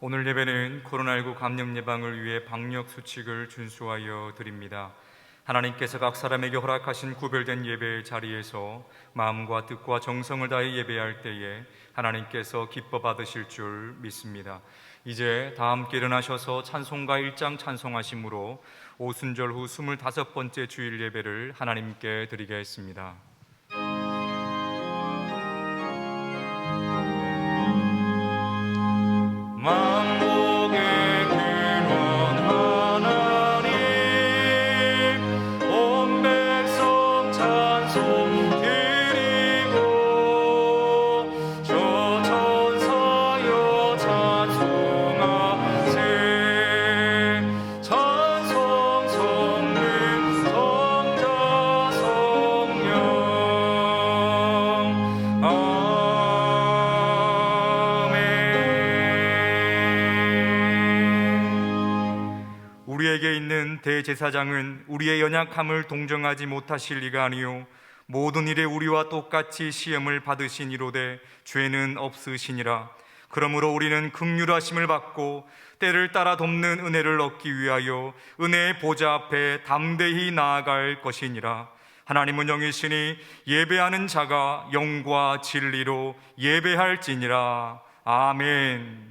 오늘 예배는 코로나19 감염 예방을 위해 방역 수칙을 준수하여 드립니다. 하나님께서 각 사람에게 허락하신 구별된 예배의 자리에서 마음과 뜻과 정성을 다해 예배할 때에 하나님께서 기뻐 받으실 줄 믿습니다. 이제 다 함께 일어나셔서 찬송가 1장 찬송하심으로 오순절 후 25번째 주일 예배를 하나님께 드리겠습니다. 만복의 근원 하나님, 온 백성 찬송 드리고, 저 천사여 찬송하세. 찬송 성령 성자 성령 우리에게 있는 대제사장은 우리의 연약함을 동정하지 못하실 리가 아니요 모든 일에 우리와 똑같이 시험을 받으시니로되 죄는 없으시니라. 그러므로 우리는 긍휼하심을 받고 때를 따라 돕는 은혜를 얻기 위하여 은혜의 보좌 앞에 담대히 나아갈 것이니라. 하나님은 영이시니 예배하는 자가 영과 진리로 예배할지니라. 아멘.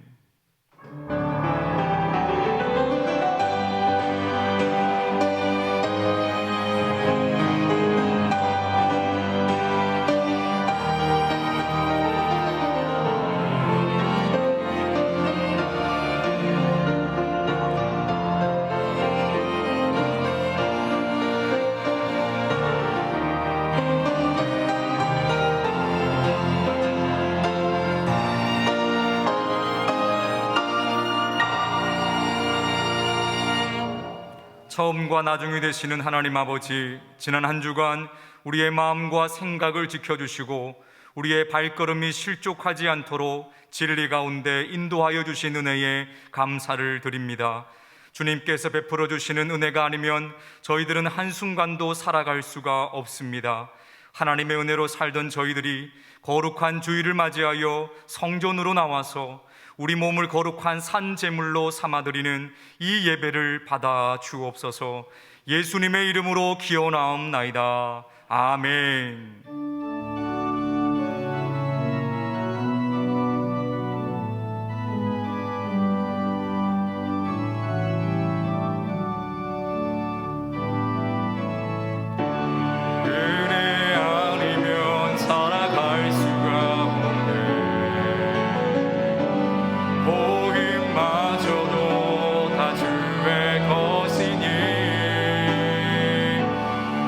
처음과 나중이 되시는 하나님 아버지, 지난 한 주간 우리의 마음과 생각을 지켜주시고 우리의 발걸음이 실족하지 않도록 진리 가운데 인도하여 주신 은혜에 감사를 드립니다. 주님께서 베풀어 주시는 은혜가 아니면 저희들은 한순간도 살아갈 수가 없습니다. 하나님의 은혜로 살던 저희들이 거룩한 주일을 맞이하여 성전으로 나와서 우리 몸을 거룩한 산제물로 삼아드리는 이 예배를 받아 주옵소서. 예수님의 이름으로 기원하옵나이다. 아멘.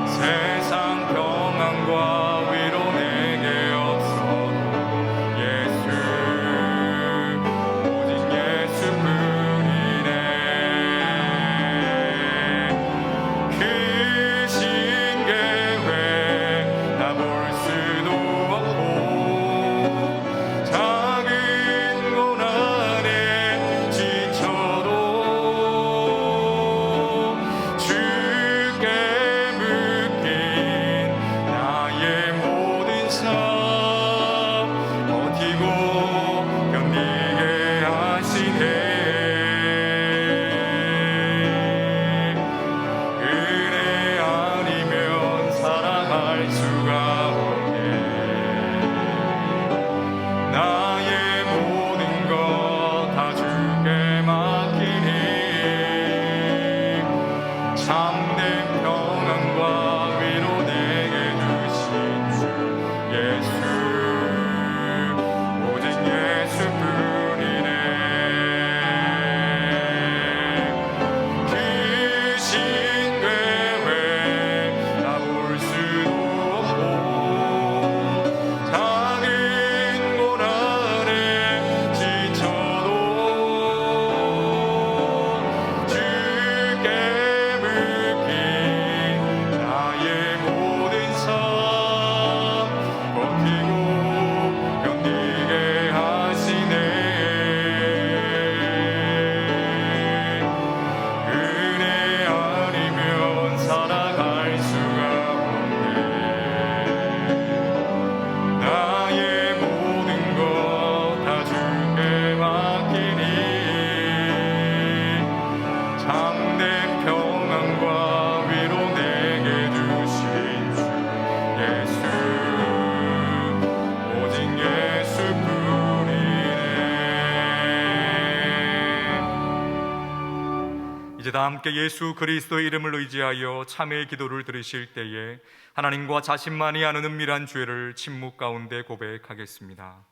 세상 평안과 위로 이제 다 함께 예수 그리스도의 이름을 의지하여 참회의 기도를 드리실 때에 하나님과 자신만이 아는 은밀한 죄를 침묵 가운데 고백하겠습니다.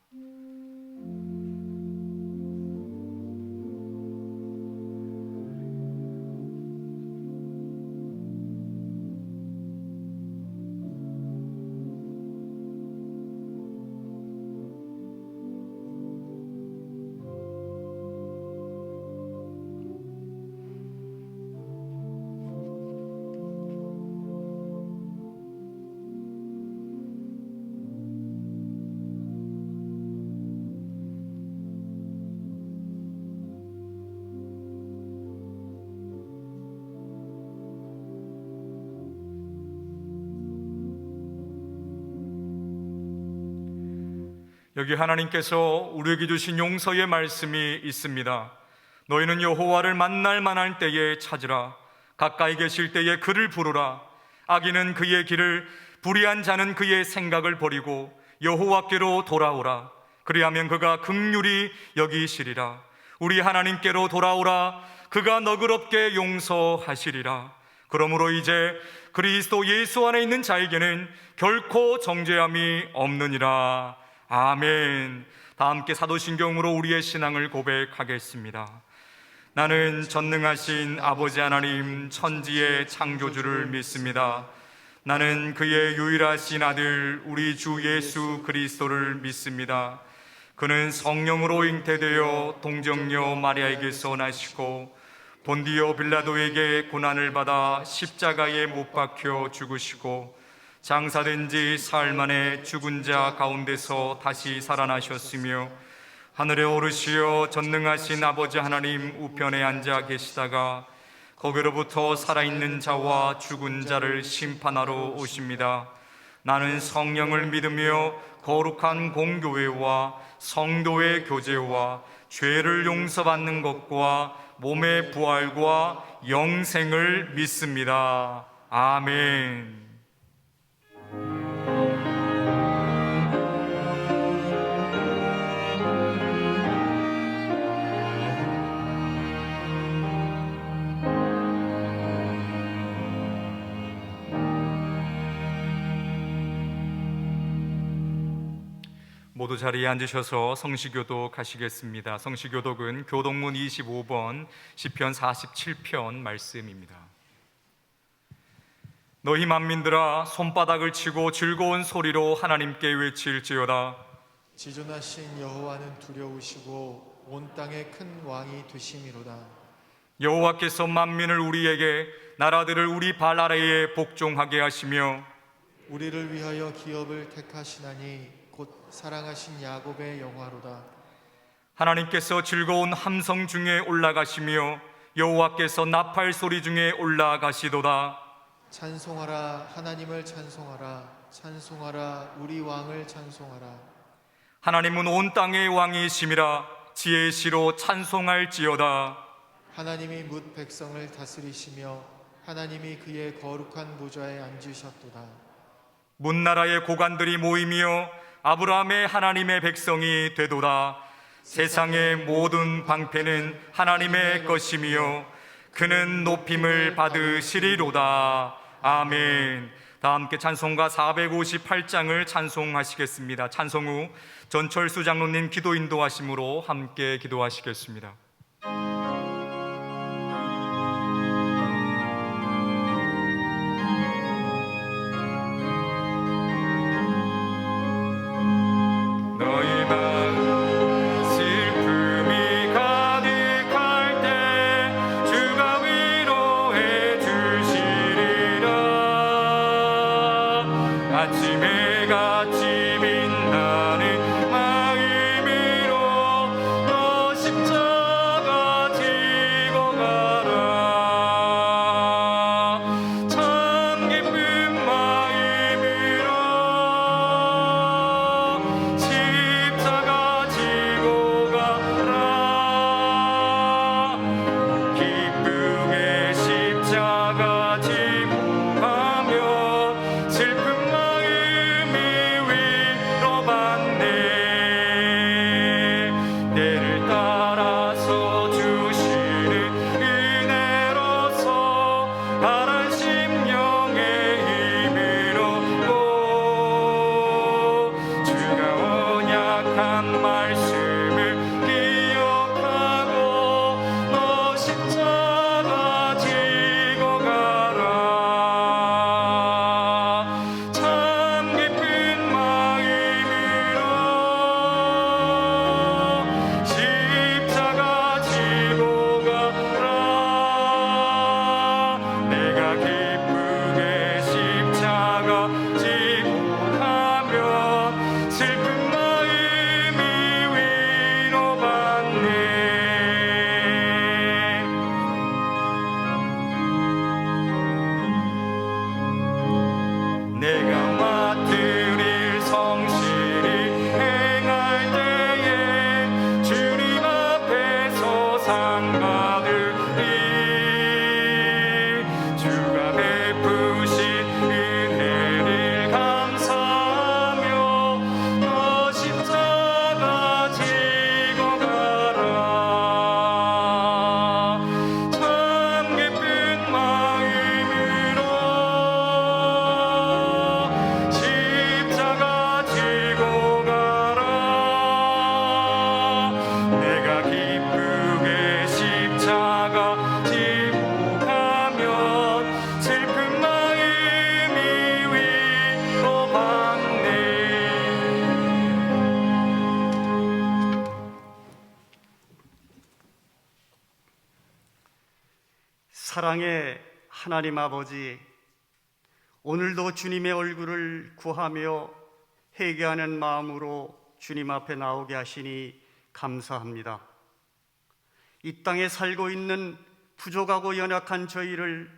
여기 하나님께서 우리에게 주신 용서의 말씀이 있습니다. 너희는 여호와를 만날 만할 때에 찾으라. 가까이 계실 때에 그를 부르라. 악인은 그의 길을, 불의한 자는 그의 생각을 버리고 여호와께로 돌아오라. 그리하면 그가 긍휼히 여기시리라. 우리 하나님께로 돌아오라. 그가 너그럽게 용서하시리라. 그러므로 이제 그리스도 예수 안에 있는 자에게는 결코 정죄함이 없느니라. 아멘. 다 함께 사도신경으로 우리의 신앙을 고백하겠습니다. 나는 전능하신 아버지 하나님 천지의 창조주를 믿습니다. 나는 그의 유일하신 아들 우리 주 예수 그리스도를 믿습니다. 그는 성령으로 잉태되어 동정녀 마리아에게서 나시고 본디오 빌라도에게 고난을 받아 십자가에 못 박혀 죽으시고 장사된 지 사흘 만에 죽은 자 가운데서 다시 살아나셨으며 하늘에 오르시어 전능하신 아버지 하나님 우편에 앉아 계시다가 거기로부터 살아있는 자와 죽은 자를 심판하러 오십니다. 나는 성령을 믿으며 거룩한 공교회와 성도의 교제와 죄를 용서받는 것과 몸의 부활과 영생을 믿습니다. 아멘. 모두 자리에 앉으셔서 성시교독 하시겠습니다. 성시교독은 교독문 25번 시편 47편 말씀입니다. 너희 만민들아 손바닥을 치고 즐거운 소리로 하나님께 외칠지어다. 지존하신 여호와는 두려우시고 온 땅의 큰 왕이 되심이로다. 여호와께서 만민을 우리에게 나라들을 우리 발 아래에 복종하게 하시며 우리를 위하여 기업을 택하시나니 곧 사랑하신 야곱의 영화로다. 하나님께서 즐거운 함성 중에 올라가시며 여호와께서 나팔 소리 중에 올라가시도다. 찬송하라 하나님을 찬송하라. 찬송하라 우리 왕을 찬송하라. 하나님은 온 땅의 왕이심이라. 지혜의 시로 찬송할지어다. 하나님이 뭇 백성을 다스리시며 하나님이 그의 거룩한 보좌에 앉으셨도다. 문나라의 고관들이 모이며 아브라함의 하나님의 백성이 되도다. 세상의 모든 방패는 하나님의 것이며 그는 높임을 받으시리로다. 아멘. 다 함께 찬송가 458장을 찬송하시겠습니다. 찬송 후 전철수 장로님 기도 인도하심으로 함께 기도하시겠습니다. 아침에 같이 빛나는 마음으로 너 십자가 사랑의 하나님 아버지, 오늘도 주님의 얼굴을 구하며 회개하는 마음으로 주님 앞에 나오게 하시니 감사합니다. 이 땅에 살고 있는 부족하고 연약한 저희를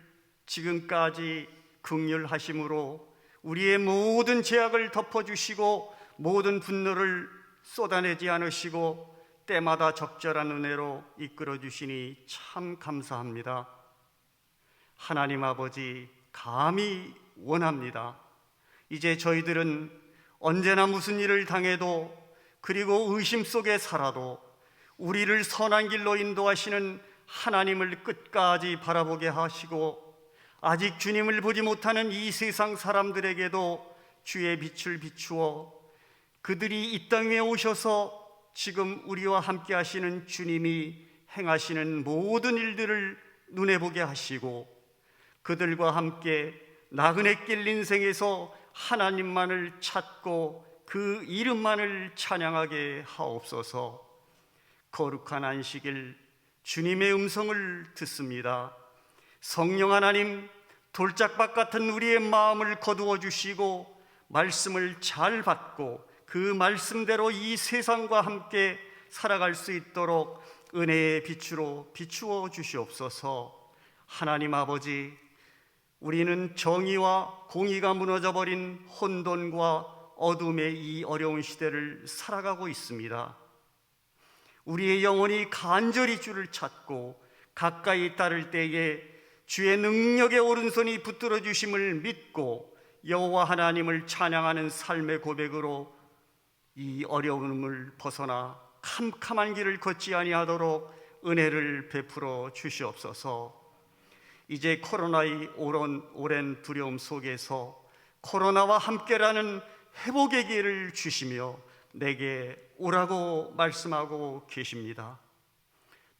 지금까지 긍휼하심으로 우리의 모든 죄악을 덮어주시고 모든 분노를 쏟아내지 않으시고 때마다 적절한 은혜로 이끌어 주시니 참 감사합니다. 하나님 아버지, 감히 원합니다. 이제 저희들은 언제나 무슨 일을 당해도, 그리고 의심 속에 살아도 우리를 선한 길로 인도하시는 하나님을 끝까지 바라보게 하시고, 아직 주님을 보지 못하는 이 세상 사람들에게도 주의 빛을 비추어 그들이 이 땅 위에 오셔서 지금 우리와 함께 하시는 주님이 행하시는 모든 일들을 눈에 보게 하시고, 그들과 함께 나그네 길 인생에서 하나님만을 찾고 그 이름만을 찬양하게 하옵소서. 거룩한 안식일 주님의 음성을 듣습니다. 성령 하나님, 돌짝밭 같은 우리의 마음을 거두어 주시고 말씀을 잘 받고 그 말씀대로 이 세상과 함께 살아갈 수 있도록 은혜의 빛으로 비추어 주시옵소서. 하나님 아버지, 우리는 정의와 공의가 무너져버린 혼돈과 어둠의 이 어려운 시대를 살아가고 있습니다. 우리의 영혼이 간절히 주를 찾고 가까이 따를 때에 주의 능력의 오른손이 붙들어 주심을 믿고 여호와 하나님을 찬양하는 삶의 고백으로 이 어려움을 벗어나 캄캄한 길을 걷지 아니하도록 은혜를 베풀어 주시옵소서. 이제 코로나의 오랜 두려움 속에서 코로나와 함께라는 회복의 기회를 주시며 내게 오라고 말씀하고 계십니다.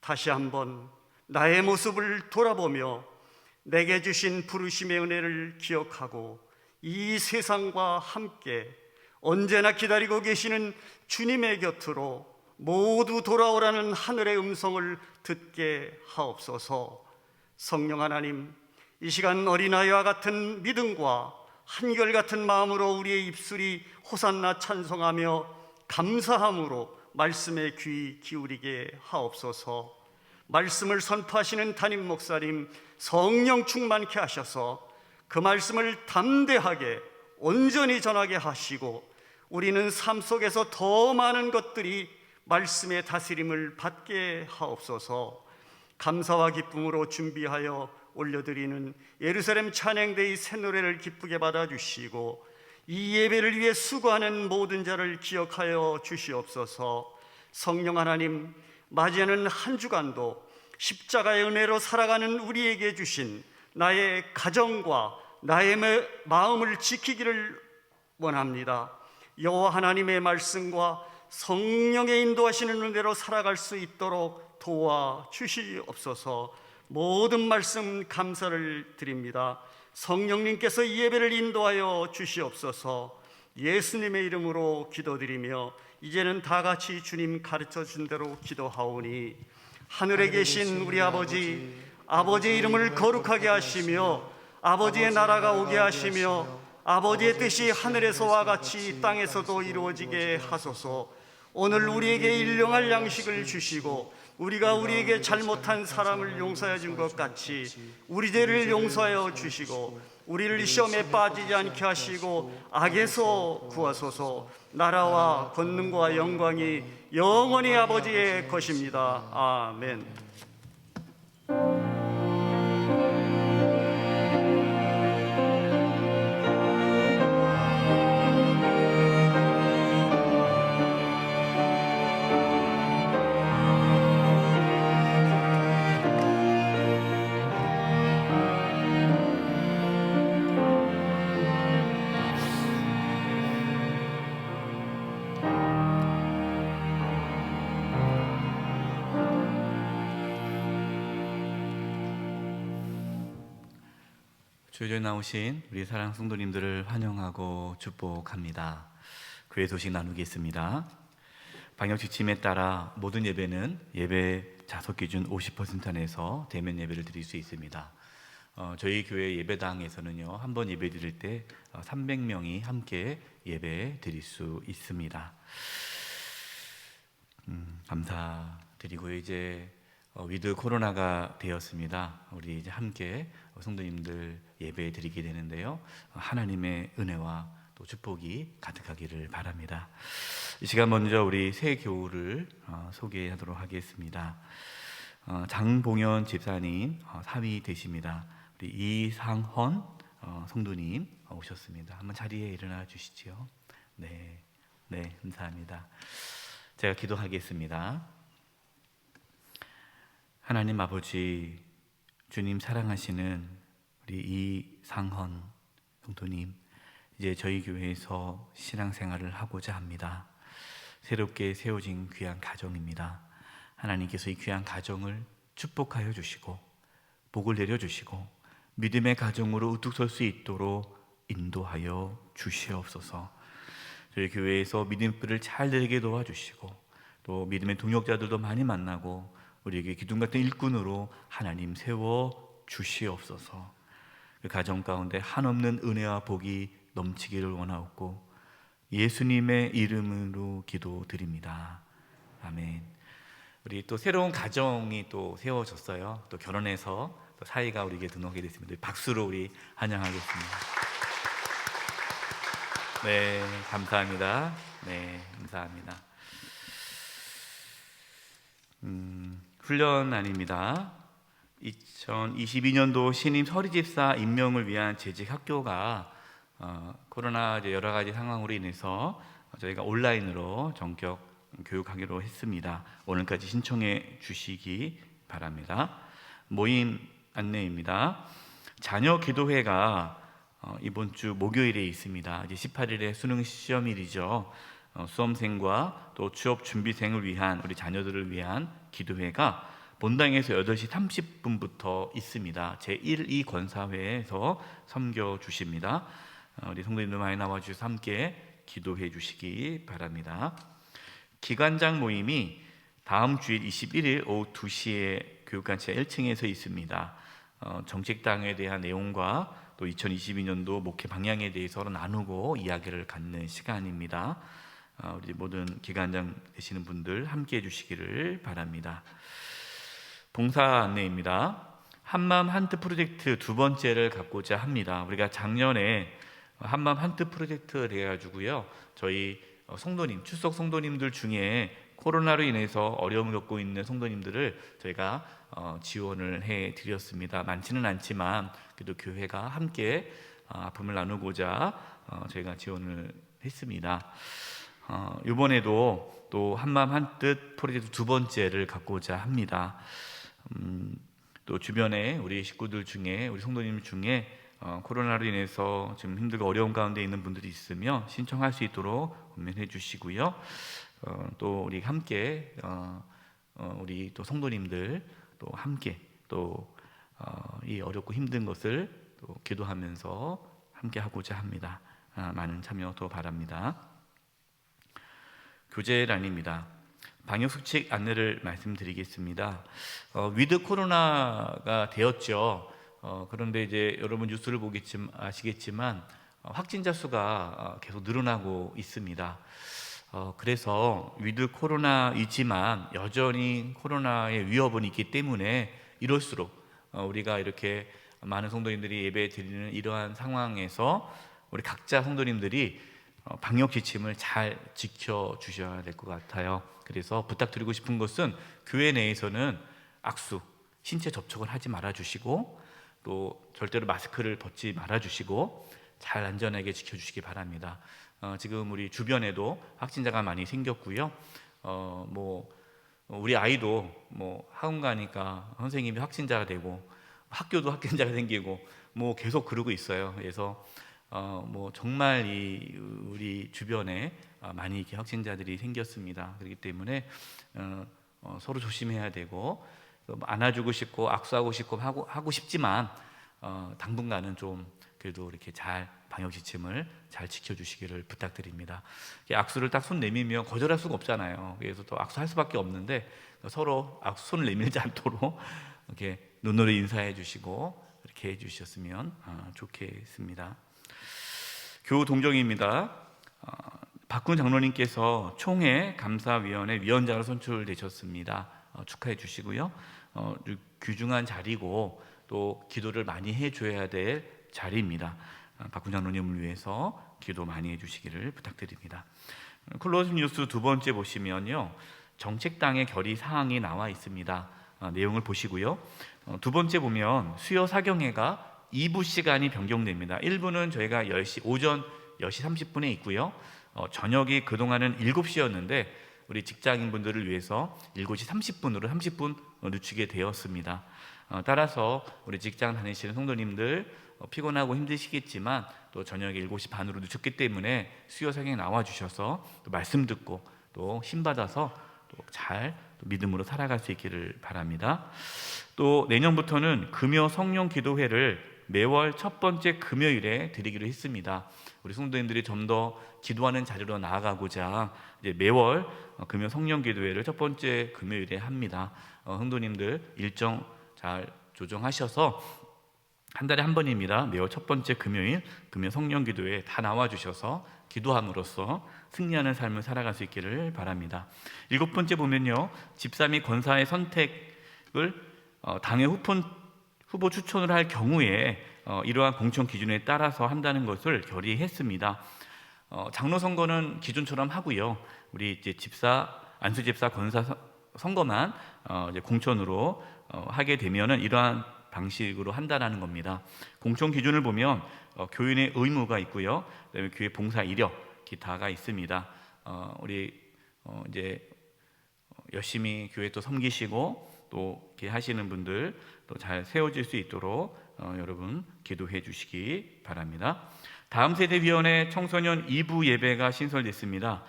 다시 한번 나의 모습을 돌아보며 내게 주신 부르심의 은혜를 기억하고 이 세상과 함께 언제나 기다리고 계시는 주님의 곁으로 모두 돌아오라는 하늘의 음성을 듣게 하옵소서. 성령 하나님, 이 시간 어린아이와 같은 믿음과 한결같은 마음으로 우리의 입술이 호산나 찬송하며 감사함으로 말씀에 귀 기울이게 하옵소서. 말씀을 선포하시는 담임 목사님, 성령 충만케 하셔서 그 말씀을 담대하게 온전히 전하게 하시고 우리는 삶 속에서 더 많은 것들이 말씀의 다스림을 받게 하옵소서. 감사와 기쁨으로 준비하여 올려드리는 예루살렘 찬양대의 새 노래를 기쁘게 받아주시고 이 예배를 위해 수고하는 모든 자를 기억하여 주시옵소서. 성령 하나님, 맞이하는 한 주간도 십자가의 은혜로 살아가는 우리에게 주신 나의 가정과 나의 마음을 지키기를 원합니다. 여호와 하나님의 말씀과 성령의 인도하시는 은혜로 살아갈 수 있도록 도와 주시옵소서. 모든 말씀 감사를 드립니다. 성령님께서 이 예배를 인도하여 주시옵소서. 예수님의 이름으로 기도드리며 이제는 다 같이 주님 가르쳐 준 대로 기도하오니, 하늘에 계신 우리 아버지, 아버지의 이름을 거룩하게 하시며 아버지의 나라가 오게 하시며 아버지의 뜻이 하늘에서와 같이 땅에서도 이루어지게 하소서. 오늘 우리에게 일용할 양식을 주시고 우리가 우리에게 잘못한 사람을 용서해 준 것 같이 우리 죄를 용서하여 주시고 우리를 시험에 빠지지 않게 하시고 악에서 구하소서. 나라와 권능과 영광이 영원히 아버지의 것입니다. 아멘. 주일에 나오신 우리 사랑 성도님들을 환영하고 축복합니다. 교회 소식 나누겠습니다. 방역 지침에 따라 모든 예배는 예배 좌석 기준 50% 안에서 대면 예배를 드릴 수 있습니다. 저희 교회 예배당에서는요, 한 번 예배 드릴 때 300명이 함께 예배 드릴 수 있습니다. 감사드리고요. 이제 위드 코로나가 되었습니다. 우리 이제 함께 성도님들 예배 드리게 되는데요. 하나님의 은혜와 또 축복이 가득하기를 바랍니다. 이 시간 먼저 우리 새 교우를 소개하도록 하겠습니다. 장봉현 집사님 사위 되십니다. 우리 이상헌 성도님 오셨습니다. 한번 자리에 일어나 주시죠. 네, 감사합니다. 제가 기도하겠습니다. 하나님 아버지, 주님 사랑하시는 우리 이상헌 성도님, 이제 저희 교회에서 신앙생활을 하고자 합니다. 새롭게 세워진 귀한 가정입니다. 하나님께서 이 귀한 가정을 축복하여 주시고 복을 내려주시고 믿음의 가정으로 우뚝 설 수 있도록 인도하여 주시옵소서. 저희 교회에서 믿음의 뿔을 잘 내리게 도와주시고 또 믿음의 동역자들도 많이 만나고 우리에게 기둥 같은 일꾼으로 하나님 세워 주시옵소서. 그 가정 가운데 한없는 은혜와 복이 넘치기를 원하옵고 예수님의 이름으로 기도드립니다. 아멘. 우리 또 새로운 가정이 또 세워졌어요. 또 결혼해서 또 사이가 우리에게 등록하게 됐습니다. 박수로 우리 환영하겠습니다. 네, 감사합니다. 네, 감사합니다. 훈련안입니다. 2022년도 신임 서리집사 임명을 위한 재직 학교가 코로나 여러 가지 상황으로 인해서 저희가 온라인으로 전격 교육하기로 했습니다. 오늘까지 신청해 주시기 바랍니다. 모임 안내입니다. 자녀 기도회가 이번 주 목요일에 있습니다. 이제 18일에 수능 시험일이죠. 수험생과 또 취업 준비생을 위한 우리 자녀들을 위한 기도회가 본당에서 8시 30분부터 있습니다. 제1, 2권사회에서 섬겨 주십니다. 우리 성도님들 많이 나와 주셔서 함께 기도해 주시기 바랍니다. 기관장 모임이 다음 주일 21일 오후 2시에 교육관차 1층에서 있습니다. 정책당에 대한 내용과 또 2022년도 목회 방향에 대해서 나누고 이야기를 갖는 시간입니다. 우리 모든 기관장 되시는 분들 함께 해주시기를 바랍니다. 봉사 안내입니다. 한마음 한뜻 프로젝트 두 번째를 갖고자 합니다. 우리가 작년에 한마음 한뜻 프로젝트를 해가지고요, 저희 성도님, 출석 성도님들 중에 코로나로 인해서 어려움을 겪고 있는 성도님들을 저희가 지원을 해드렸습니다. 많지는 않지만 그래도 교회가 함께 아픔을 나누고자 저희가 지원을 했습니다. 이번에도 또 한마음 한뜻 프로젝트 두 번째를 갖고자 합니다. 또 주변에 우리 식구들 중에 우리 성도님 중에 코로나로 인해서 지금 힘들고 어려운 가운데 있는 분들이 있으면 신청할 수 있도록 권면해 주시고요. 또 우리 함께 우리 또 성도님들 또 함께 또 이 어렵고 힘든 것을 또 기도하면서 함께 하고자 합니다. 많은 참여 더 바랍니다. 교제란입니다. 방역수칙 안내를 말씀드리겠습니다. 위드 코로나가 되었죠. 그런데 이제 여러분 뉴스를 아시겠지만 확진자 수가 계속 늘어나고 있습니다. 그래서 위드 코로나이지만 여전히 코로나의 위협은 있기 때문에 이럴수록 우리가 이렇게 많은 성도님들이 예배 드리는 이러한 상황에서 우리 각자 성도님들이 방역 지침을 잘 지켜주셔야 될 것 같아요. 그래서 부탁드리고 싶은 것은 교회 내에서는 악수, 신체 접촉을 하지 말아주시고 또 절대로 마스크를 벗지 말아주시고 잘 안전하게 지켜주시기 바랍니다. 지금 우리 주변에도 확진자가 많이 생겼고요. 우리 아이도 학원 가니까 선생님이 확진자가 되고 학교도 확진자가 생기고 계속 그러고 있어요. 그래서 정말 우리 주변에 많이 이렇게 확진자들이 생겼습니다. 그렇기 때문에 서로 조심해야 되고 안아주고 싶고 악수하고 싶고 하고 싶지만 당분간은 좀 그래도 이렇게 잘 방역 지침을 잘 지켜주시기를 부탁드립니다. 악수를 딱 손 내밀면 거절할 수가 없잖아요. 그래서 또 악수할 수밖에 없는데 서로 악수 손을 내밀지 않도록 이렇게 눈으로 인사해 주시고 이렇게 해주셨으면 좋겠습니다. 교우 동정입니다. 박군 장로님께서 총회 감사위원회 위원장으로 선출되셨습니다. 축하해 주시고요. 귀중한 자리고 또 기도를 많이 해줘야 될 자리입니다. 박군 장로님을 위해서 기도 많이 해주시기를 부탁드립니다. 클로징 뉴스 두 번째 보시면요, 정책당의 결의 사항이 나와 있습니다. 내용을 보시고요. 두 번째 보면 수요 사경회가 2부 시간이 변경됩니다. 1부는 저희가 오전 10시 30분에 있고요. 저녁이 그동안은 7시였는데 우리 직장인분들을 위해서 7시 30분으로 30분 늦추게 되었습니다. 따라서 우리 직장 다니시는 성도님들 피곤하고 힘드시겠지만 또 저녁에 7시 반으로 늦췄기 때문에 수요 사경에 나와주셔서 또 말씀 듣고 또 힘받아서 또 잘 믿음으로 살아갈 수 있기를 바랍니다. 또 내년부터는 금요 성령 기도회를 매월 첫 번째 금요일에 드리기로 했습니다. 우리 성도님들이 좀 더 기도하는 자리로 나아가고자 이제 매월 금요 성령 기도회를 첫 번째 금요일에 합니다. 성도님들 일정 잘 조정하셔서 한 달에 한 번입니다. 매월 첫 번째 금요일 금요 성령 기도회에 다 나와주셔서 기도함으로써 승리하는 삶을 살아갈 수 있기를 바랍니다. 7번째 보면요, 집사 및 권사의 선택을 당의 후보 추천을 할 경우에 이러한 공천 기준에 따라서 한다는 것을 결의했습니다. 장로 선거는 기존처럼 하고요. 우리 이제 안수 집사 권사 선거만 이제 공천으로 하게 되면은 이러한 방식으로 한다라는 겁니다. 공천 기준을 보면 교인의 의무가 있고요. 그다음에 교회 봉사 이력 기타가 있습니다. 우리 이제 열심히 교회 또 섬기시고 또 이렇게 하시는 분들 또 잘 세워질 수 있도록 여러분 기도해 주시기 바랍니다. 다음 세대위원회 청소년 2부 예배가 신설됐습니다.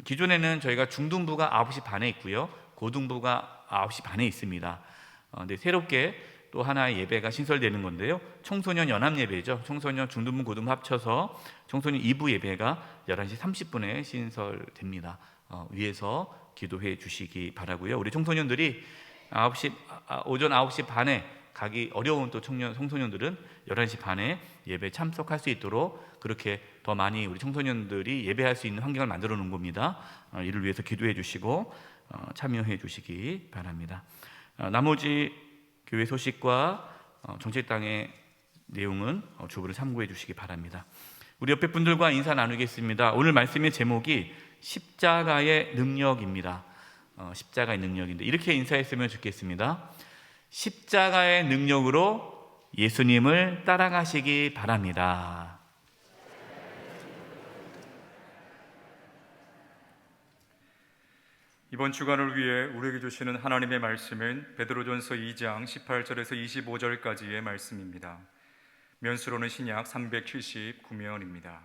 기존에는 저희가 중등부가 9시 반에 있고요, 고등부가 9시 반에 있습니다. 근데 새롭게 또 하나의 예배가 신설되는 건데요, 청소년 연합 예배죠. 청소년 중등부 고등부 합쳐서 청소년 2부 예배가 11시 30분에 신설됩니다. 위에서 기도해 주시기 바라고요. 우리 청소년들이 오전 9시 반에 가기 어려운 또 청소년들은 11시 반에 예배 참석할 수 있도록 그렇게 더 많이 우리 청소년들이 예배할 수 있는 환경을 만들어 놓은 겁니다. 이를 위해서 기도해 주시고 참여해 주시기 바랍니다. 나머지 교회 소식과 정책당의 내용은 주부를 참고해 주시기 바랍니다. 우리 옆에 분들과 인사 나누겠습니다. 오늘 말씀의 제목이 십자가의 능력입니다. 십자가의 능력인데 이렇게 인사했으면 좋겠습니다. 십자가의 능력으로 예수님을 따라가시기 바랍니다. 이번 주간을 위해 우리에게 주시는 하나님의 말씀은 베드로전서 2장 18절에서 25절까지의 말씀입니다. 면수로는 신약 379면입니다.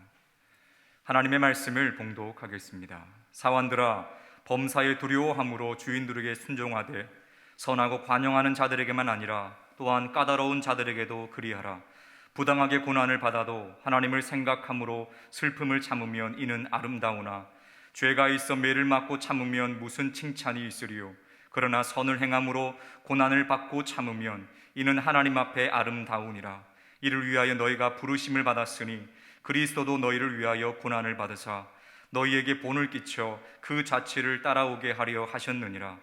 하나님의 말씀을 봉독하겠습니다. 사환들아, 범사에 두려워함으로 주인들에게 순종하되 선하고 관용하는 자들에게만 아니라 또한 까다로운 자들에게도 그리하라. 부당하게 고난을 받아도 하나님을 생각함으로 슬픔을 참으면 이는 아름다우나 죄가 있어 매를 맞고 참으면 무슨 칭찬이 있으리요. 그러나 선을 행함으로 고난을 받고 참으면 이는 하나님 앞에 아름다우니라. 이를 위하여 너희가 부르심을 받았으니 그리스도도 너희를 위하여 고난을 받으사 너희에게 본을 끼쳐 그 자취를 따라오게 하려 하셨느니라.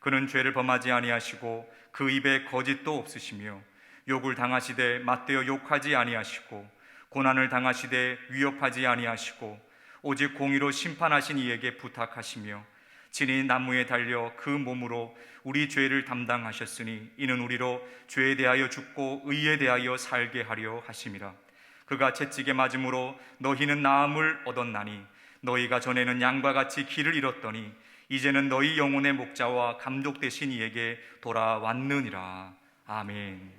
그는 죄를 범하지 아니하시고 그 입에 거짓도 없으시며 욕을 당하시되 맞대어 욕하지 아니하시고 고난을 당하시되 위협하지 아니하시고 오직 공의로 심판하신 이에게 부탁하시며 친히 나무에 달려 그 몸으로 우리 죄를 담당하셨으니 이는 우리로 죄에 대하여 죽고 의에 대하여 살게 하려 하심이라. 그가 채찍에 맞음으로 너희는 나음을 얻었나니 너희가 전에는 양과 같이 길을 잃었더니 이제는 너희 영혼의 목자와 감독 되신 이에게 돌아왔느니라. 아멘.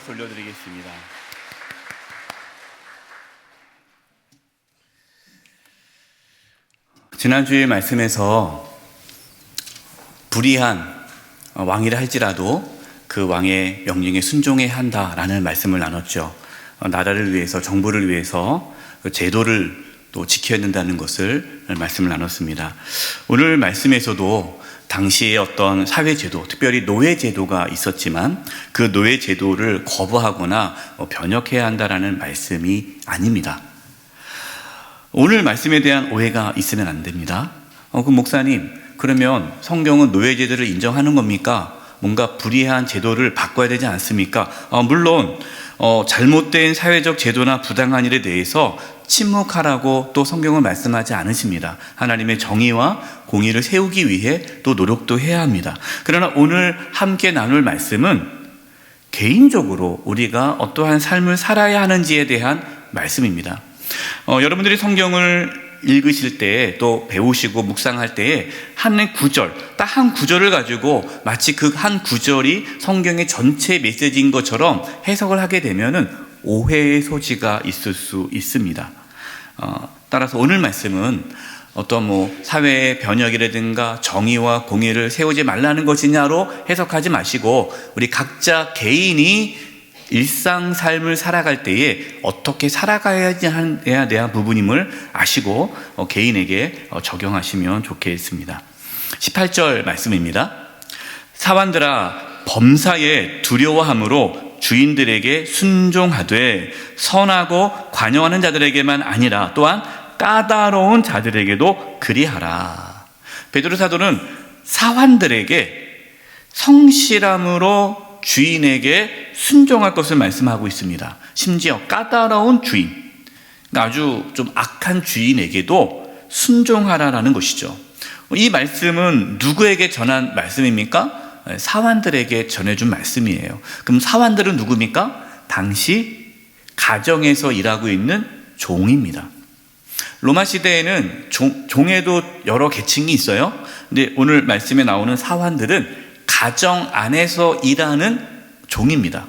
박수 올려드리겠습니다. 지난주의 말씀에서 불의한 왕이라 할지라도 그 왕의 명령에 순종해야 한다라는 말씀을 나눴죠. 나라를 위해서, 정부를 위해서 제도를 또 지켜야 된다는 것을 말씀을 나눴습니다. 오늘 말씀에서도 당시에 어떤 사회제도, 특별히 노예제도가 있었지만 그 노예제도를 거부하거나 변혁해야 한다라는 말씀이 아닙니다. 오늘 말씀에 대한 오해가 있으면 안 됩니다. 그 목사님, 그러면 성경은 노예제도를 인정하는 겁니까? 뭔가 불의한 제도를 바꿔야 되지 않습니까? 물론 잘못된 사회적 제도나 부당한 일에 대해서 침묵하라고 또 성경은 말씀하지 않으십니다. 하나님의 정의와 공의를 세우기 위해 또 노력도 해야 합니다. 그러나 오늘 함께 나눌 말씀은 개인적으로 우리가 어떠한 삶을 살아야 하는지에 대한 말씀입니다. 여러분들이 성경을 읽으실 때 또 배우시고 묵상할 때에 한 구절, 딱 한 구절을 가지고 마치 그 한 구절이 성경의 전체 메시지인 것처럼 해석을 하게 되면은 오해의 소지가 있을 수 있습니다. 따라서 오늘 말씀은 어떤 사회의 변혁이라든가 정의와 공의를 세우지 말라는 것이냐로 해석하지 마시고 우리 각자 개인이 일상 삶을 살아갈 때에 어떻게 살아가야 대한 부분임을 아시고 개인에게 적용하시면 좋겠습니다. 18절 말씀입니다. 사환들아, 범사에 두려워함으로 주인들에게 순종하되 선하고 관용하는 자들에게만 아니라 또한 까다로운 자들에게도 그리하라. 베드로 사도는 사환들에게 성실함으로 주인에게 순종할 것을 말씀하고 있습니다. 심지어 까다로운 주인, 아주 좀 악한 주인에게도 순종하라라는 것이죠. 이 말씀은 누구에게 전한 말씀입니까? 사환들에게 전해준 말씀이에요. 그럼 사환들은 누굽니까? 당시 가정에서 일하고 있는 종입니다. 로마 시대에는 종에도 여러 계층이 있어요. 근데 오늘 말씀에 나오는 사환들은 가정 안에서 일하는 종입니다.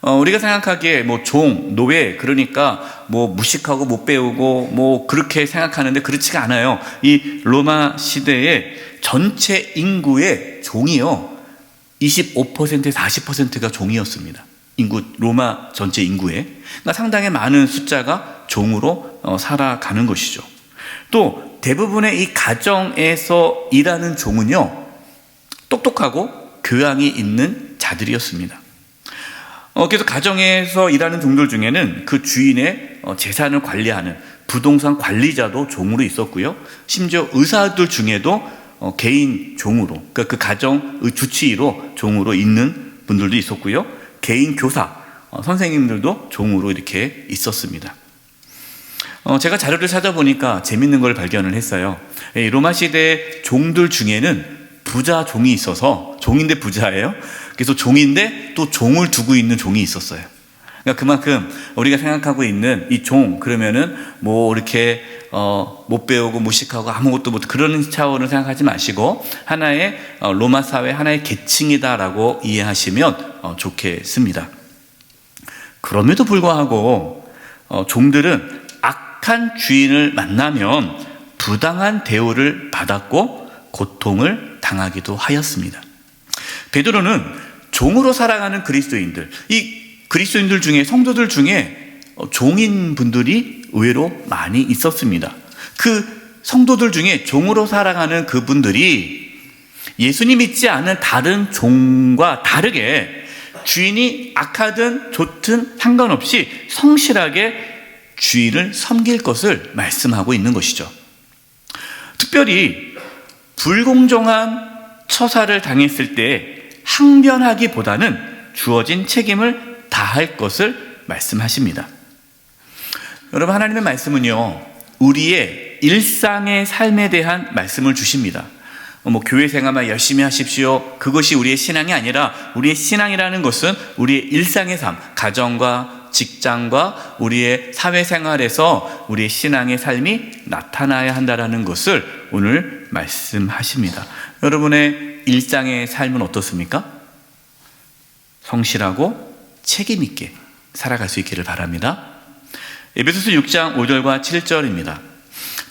우리가 생각하기에 종, 노예, 그러니까 무식하고 못 배우고 그렇게 생각하는데 그렇지가 않아요. 이 로마 시대에 전체 인구의 종이요 25%에서 40%가 종이었습니다. 로마 전체 인구에. 그러니까 상당히 많은 숫자가 종으로 살아가는 것이죠. 또 대부분의 이 가정에서 일하는 종은요 똑똑하고 교양이 있는 자들이었습니다. 그래서 가정에서 일하는 종들 중에는 그 주인의 재산을 관리하는 부동산 관리자도 종으로 있었고요. 심지어 의사들 중에도 개인 종으로, 그러니까 그 가정의 주치의로 종으로 있는 분들도 있었고요. 개인 교사, 선생님들도 종으로 이렇게 있었습니다. 제가 자료를 찾아보니까 재밌는 걸 발견을 했어요. 로마 시대 종들 중에는 부자 종이 있어서, 종인데 부자예요. 그래서 종인데 또 종을 두고 있는 종이 있었어요. 그러니까 그만큼 우리가 생각하고 있는 이 종, 그러면은 이렇게 못 배우고 무식하고 아무것도 못, 그런 차원을 생각하지 마시고 하나의 로마 사회 하나의 계층이다라고 이해하시면 좋겠습니다. 그럼에도 불구하고 종들은 악한 주인을 만나면 부당한 대우를 받았고 고통을 당하기도 하였습니다. 베드로는 종으로 살아가는 그리스도인들, 이 그리스도인들 중에, 성도들 중에 종인 분들이 의외로 많이 있었습니다. 그 성도들 중에 종으로 살아가는 그분들이 예수님 믿지 않은 다른 종과 다르게 주인이 악하든 좋든 상관없이 성실하게 주인을 섬길 것을 말씀하고 있는 것이죠. 특별히 불공정한 처사를 당했을 때 항변하기보다는 주어진 책임을 다할 것을 말씀하십니다. 여러분, 하나님의 말씀은요 우리의 일상의 삶에 대한 말씀을 주십니다. 교회 생활만 열심히 하십시오, 그것이 우리의 신앙이 아니라 우리의 신앙이라는 것은 우리의 일상의 삶, 가정과 직장과 우리의 사회생활에서 우리의 신앙의 삶이 나타나야 한다는 것을 오늘 말씀하십니다. 여러분의 일상의 삶은 어떻습니까? 성실하고 책임 있게 살아갈 수 있기를 바랍니다. 에베소서 6장 5절과 7절입니다.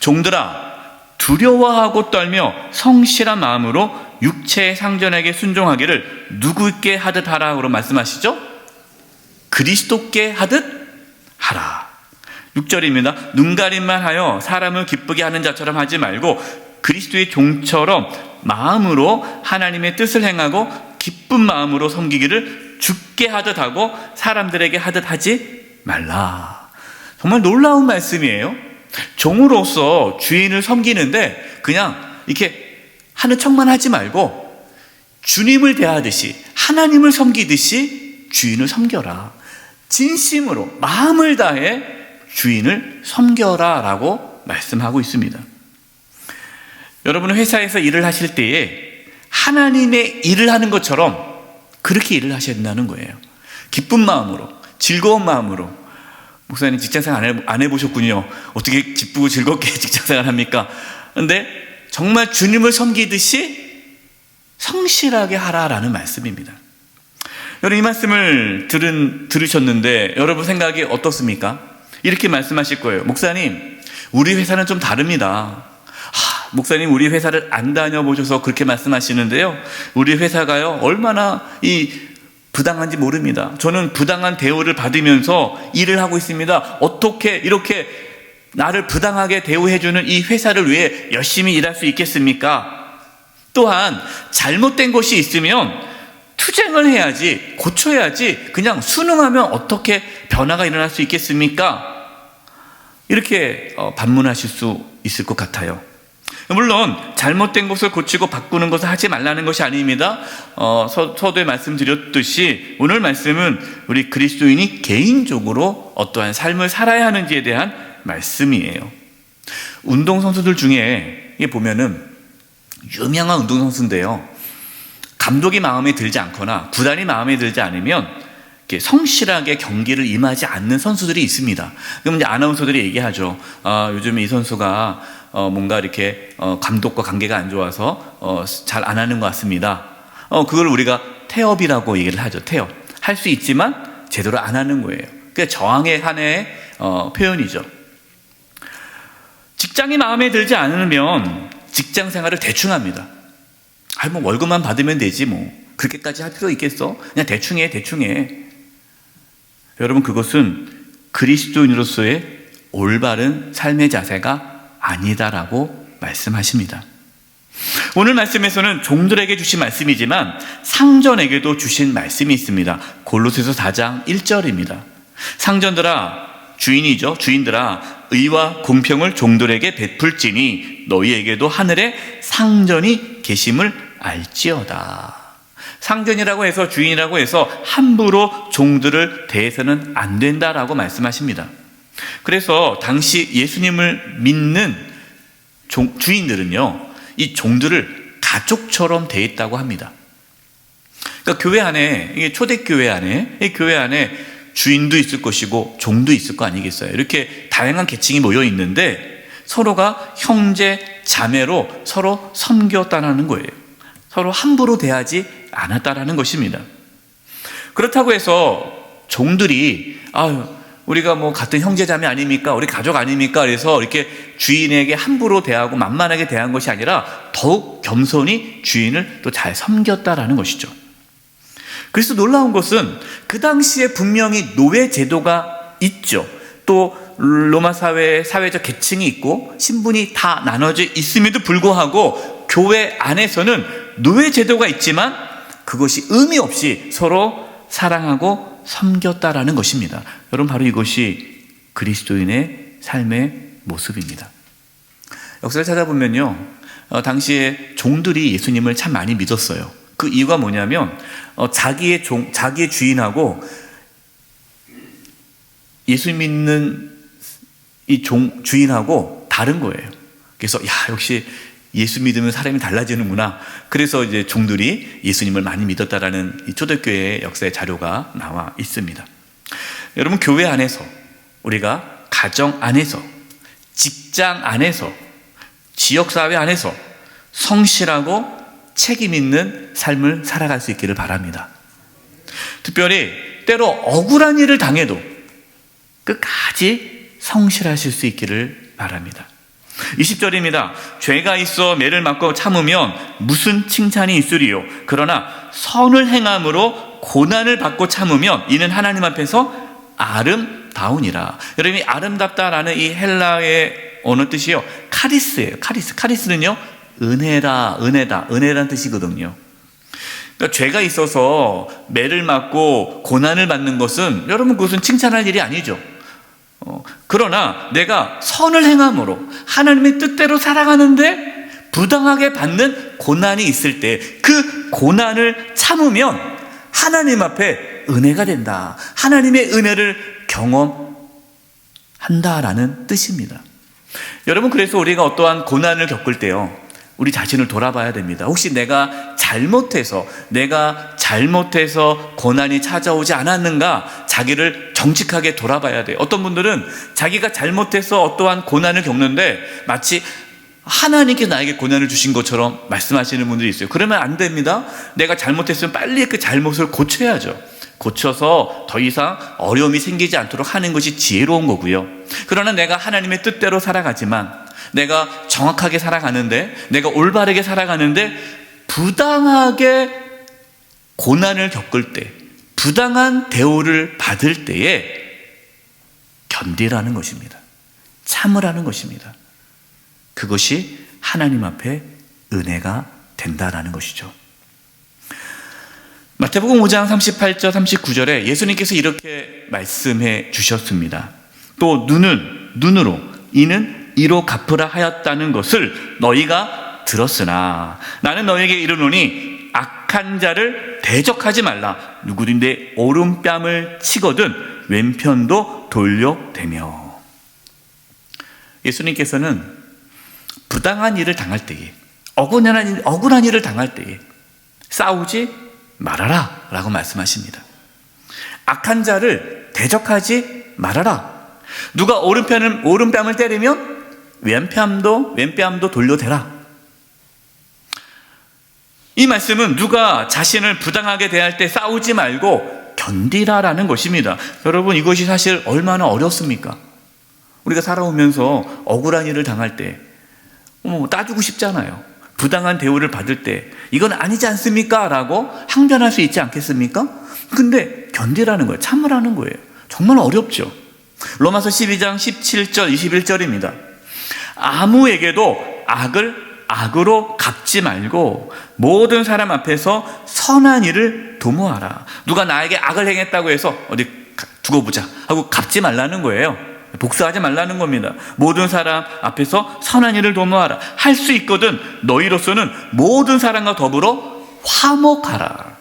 종들아, 두려워하고 떨며 성실한 마음으로 육체의 상전에게 순종하기를 누구께 하듯 하라고 말씀하시죠? 그리스도께 하듯 하라. 6절입니다. 눈가림만 하여 사람을 기쁘게 하는 자처럼 하지 말고 그리스도의 종처럼 마음으로 하나님의 뜻을 행하고 기쁜 마음으로 섬기기를 주께 하듯 하고 사람들에게 하듯 하지 말라. 정말 놀라운 말씀이에요. 종으로서 주인을 섬기는데 그냥 이렇게 하는 척만 하지 말고 주님을 대하듯이 하나님을 섬기듯이 주인을 섬겨라. 진심으로 마음을 다해 주인을 섬겨라 라고 말씀하고 있습니다. 여러분은 회사에서 일을 하실 때에 하나님의 일을 하는 것처럼 그렇게 일을 하셔야 된다는 거예요. 기쁜 마음으로, 즐거운 마음으로. 목사님 직장생활 안 해보셨군요. 어떻게 기쁘고 즐겁게 직장생활 합니까? 그런데 정말 주님을 섬기듯이 성실하게 하라라는 말씀입니다. 여러분, 이 말씀을 들으셨는데 여러분 생각이 어떻습니까? 이렇게 말씀하실 거예요. 목사님, 우리 회사는 좀 다릅니다. 목사님, 우리 회사를 안 다녀보셔서 그렇게 말씀하시는데요, 우리 회사가요 얼마나 부당한지 모릅니다. 저는 부당한 대우를 받으면서 일을 하고 있습니다. 어떻게 이렇게 나를 부당하게 대우해주는 이 회사를 위해 열심히 일할 수 있겠습니까? 또한 잘못된 것이 있으면 투쟁을 해야지, 고쳐야지, 그냥 순응하면 어떻게 변화가 일어날 수 있겠습니까? 이렇게 반문하실 수 있을 것 같아요. 물론 잘못된 것을 고치고 바꾸는 것을 하지 말라는 것이 아닙니다. 서두에 말씀드렸듯이 오늘 말씀은 우리 그리스도인이 개인적으로 어떠한 삶을 살아야 하는지에 대한 말씀이에요. 운동선수들 중에 보면은 유명한 운동선수인데요, 감독이 마음에 들지 않거나 구단이 마음에 들지 않으면 성실하게 경기를 임하지 않는 선수들이 있습니다. 그럼 이제 아나운서들이 얘기하죠. 요즘 이 선수가 뭔가 이렇게 감독과 관계가 안 좋아서 잘 안 하는 것 같습니다. 그걸 우리가 태업이라고 얘기를 하죠. 태업. 할 수 있지만 제대로 안 하는 거예요. 그게 저항의 하나의 표현이죠. 직장이 마음에 들지 않으면 직장 생활을 대충 합니다. 뭐 월급만 받으면 되지 뭐 그렇게까지 할 필요 있겠어? 그냥 대충 해. 여러분, 그것은 그리스도인으로서의 올바른 삶의 자세가 아니다라고 말씀하십니다. 오늘 말씀에서는 종들에게 주신 말씀이지만 상전에게도 주신 말씀이 있습니다. 골로새서 4장 1절입니다. 상전들아, 주인들아, 의와 공평을 종들에게 베풀지니 너희에게도 하늘에 상전이 계심을 알지어다. 상전이라고 해서, 주인이라고 해서 함부로 종들을 대해서는 안 된다라고 말씀하십니다. 그래서 당시 예수님을 믿는 주인들은요, 이 종들을 가족처럼 대했다고 합니다. 그러니까 교회 안에, 이게 초대교회 안에, 이 교회 안에 주인도 있을 것이고 종도 있을 거 아니겠어요? 이렇게 다양한 계층이 모여 있는데 서로가 형제, 자매로 서로 섬겼다는 거예요. 서로 함부로 대하지 않았다라는 것입니다. 그렇다고 해서 종들이 우리가 뭐 같은 형제자매 아닙니까? 우리 가족 아닙니까? 그래서 이렇게 주인에게 함부로 대하고 만만하게 대한 것이 아니라 더욱 겸손히 주인을 또 잘 섬겼다라는 것이죠. 그래서 놀라운 것은 그 당시에 분명히 노예 제도가 있죠. 또 로마 사회에 사회적 계층이 있고 신분이 다 나눠져 있음에도 불구하고 교회 안에서는 노예 제도가 있지만 그것이 의미 없이 서로 사랑하고 섬겼다라는 것입니다. 여러분, 바로 이것이 그리스도인의 삶의 모습입니다. 역사를 찾아보면요, 당시에 종들이 예수님을 참 많이 믿었어요. 그 이유가 뭐냐면 자기의 주인하고 예수 믿는 이 주인하고 다른 거예요. 그래서 역시 예수 믿으면 사람이 달라지는구나. 그래서 이제 종들이 예수님을 많이 믿었다라는 이 초대교회의 역사의 자료가 나와 있습니다. 여러분, 교회 안에서, 우리가 가정 안에서, 직장 안에서, 지역사회 안에서 성실하고 책임 있는 삶을 살아갈 수 있기를 바랍니다. 특별히 때로 억울한 일을 당해도 끝까지 성실하실 수 있기를 바랍니다. 20절입니다. 죄가 있어 매를 맞고 참으면 무슨 칭찬이 있으리요. 그러나 선을 행함으로 고난을 받고 참으면 이는 하나님 앞에서 아름다우니라. 여러분, 이 아름답다라는 이 헬라의 언어 뜻이요, 카리스예요. 카리스는요, 은혜라는 뜻이거든요. 그러니까 죄가 있어서 매를 맞고 고난을 받는 것은, 여러분, 그것은 칭찬할 일이 아니죠. 그러나 내가 선을 행함으로 하나님의 뜻대로 살아가는데 부당하게 받는 고난이 있을 때 그 고난을 참으면 하나님 앞에 은혜가 된다. 하나님의 은혜를 경험한다라는 뜻입니다. 여러분, 그래서 우리가 어떠한 고난을 겪을 때요, 우리 자신을 돌아봐야 됩니다. 혹시 내가 잘못해서 고난이 찾아오지 않았는가, 자기를 정직하게 돌아봐야 돼요. 어떤 분들은 자기가 잘못해서 어떠한 고난을 겪는데 마치 하나님께 나에게 고난을 주신 것처럼 말씀하시는 분들이 있어요. 그러면 안 됩니다. 내가 잘못했으면 빨리 그 잘못을 고쳐야죠. 고쳐서 더 이상 어려움이 생기지 않도록 하는 것이 지혜로운 거고요. 그러나 내가 하나님의 뜻대로 살아가지만, 내가 정확하게 살아가는데, 내가 올바르게 살아가는데 부당하게 고난을 겪을 때, 부당한 대우를 받을 때에 견디라는 것입니다. 참으라는 것입니다. 그것이 하나님 앞에 은혜가 된다라는 것이죠. 마태복음 5장 38절 39절에 예수님께서 이렇게 말씀해 주셨습니다. 또 눈으로 이는 이로 갚으라 하였다는 것을 너희가 들었으나 나는 너희에게 이르노니 악한 자를 대적하지 말라. 누구든지 오른뺨을 치거든 왼편도 돌려대며. 예수님께서는 부당한 일을 당할 때에, 억울한 일을 당할 때에 싸우지 말아라 라고 말씀하십니다. 악한 자를 대적하지 말아라. 누가 오른뺨을 때리면 왼뺨도 돌려대라. 이 말씀은 누가 자신을 부당하게 대할 때 싸우지 말고 견디라라는 것입니다. 여러분, 이것이 사실 얼마나 어렵습니까? 우리가 살아오면서 억울한 일을 당할 때 따주고 싶잖아요. 부당한 대우를 받을 때 이건 아니지 않습니까? 라고 항변할 수 있지 않겠습니까? 근데 견디라는 거예요. 참으라는 거예요. 정말 어렵죠. 로마서 12장 17절 21절입니다. 아무에게도 악을 악으로 갚지 말고 모든 사람 앞에서 선한 일을 도모하라. 누가 나에게 악을 행했다고 해서 어디 두고 보자 하고 갚지 말라는 거예요. 복수하지 말라는 겁니다. 모든 사람 앞에서 선한 일을 도모하라. 할 수 있거든 너희로서는 모든 사람과 더불어 화목하라.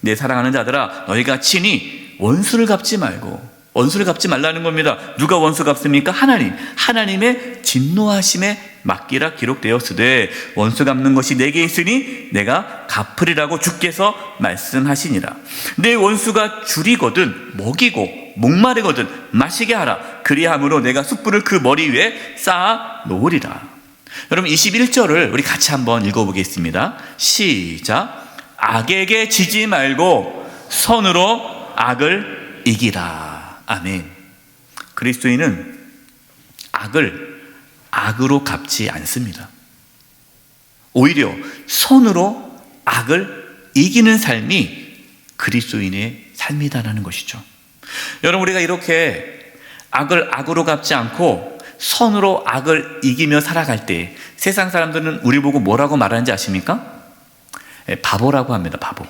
내 사랑하는 자들아, 너희가 친히 원수를 갚지 말라는 겁니다. 누가 원수 갚습니까? 하나님의 진노하심에 맡기라 기록되었으되 원수 갚는 것이 내게 있으니 내가 갚으리라고 주께서 말씀하시니라. 내 원수가 줄이거든 먹이고 목마르거든 마시게 하라. 그리함으로 내가 숯불을 그 머리 위에 쌓아 놓으리라. 여러분, 21절을 우리 같이 한번 읽어보겠습니다. 시작. 악에게 지지 말고 선으로 악을 이기라. 아멘. 그리스도인은 악을 악으로 갚지 않습니다. 오히려 선으로 악을 이기는 삶이 그리스도인의 삶이다라는 것이죠. 여러분, 우리가 이렇게 악을 악으로 갚지 않고 선으로 악을 이기며 살아갈 때 세상 사람들은 우리 보고 뭐라고 말하는지 아십니까? 바보라고 합니다. 바보.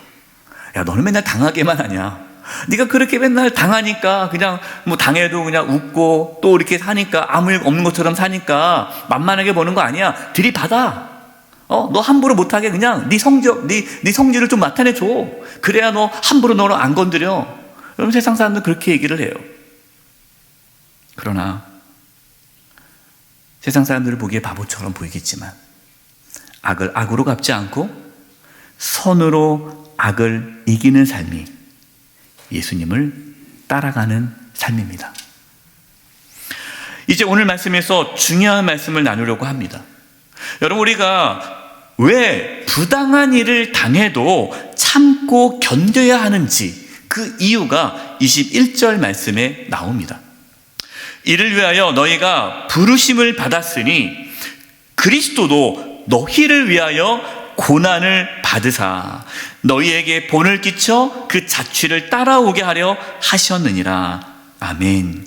야, 너는 맨날 당하게만 하냐? 네가 그렇게 맨날 당하니까 그냥 당해도 그냥 웃고 또 이렇게 사니까 아무 일 없는 것처럼 사니까 만만하게 보는 거 아니야. 들이받아. 너 함부로 못하게 그냥 네 성질을 좀 나타내줘. 그래야 너 함부로 너를 안 건드려. 여러분, 세상 사람들은 그렇게 얘기를 해요. 그러나 세상 사람들을 보기에 바보처럼 보이겠지만 악을 악으로 갚지 않고 선으로 악을 이기는 삶이 예수님을 따라가는 삶입니다. 이제 오늘 말씀에서 중요한 말씀을 나누려고 합니다. 여러분, 우리가 왜 부당한 일을 당해도 참고 견뎌야 하는지, 그 이유가 21절 말씀에 나옵니다. 이를 위하여 너희가 부르심을 받았으니 그리스도도 너희를 위하여 고난을 받으사 너희에게 본을 끼쳐 그 자취를 따라오게 하려 하셨느니라. 아멘.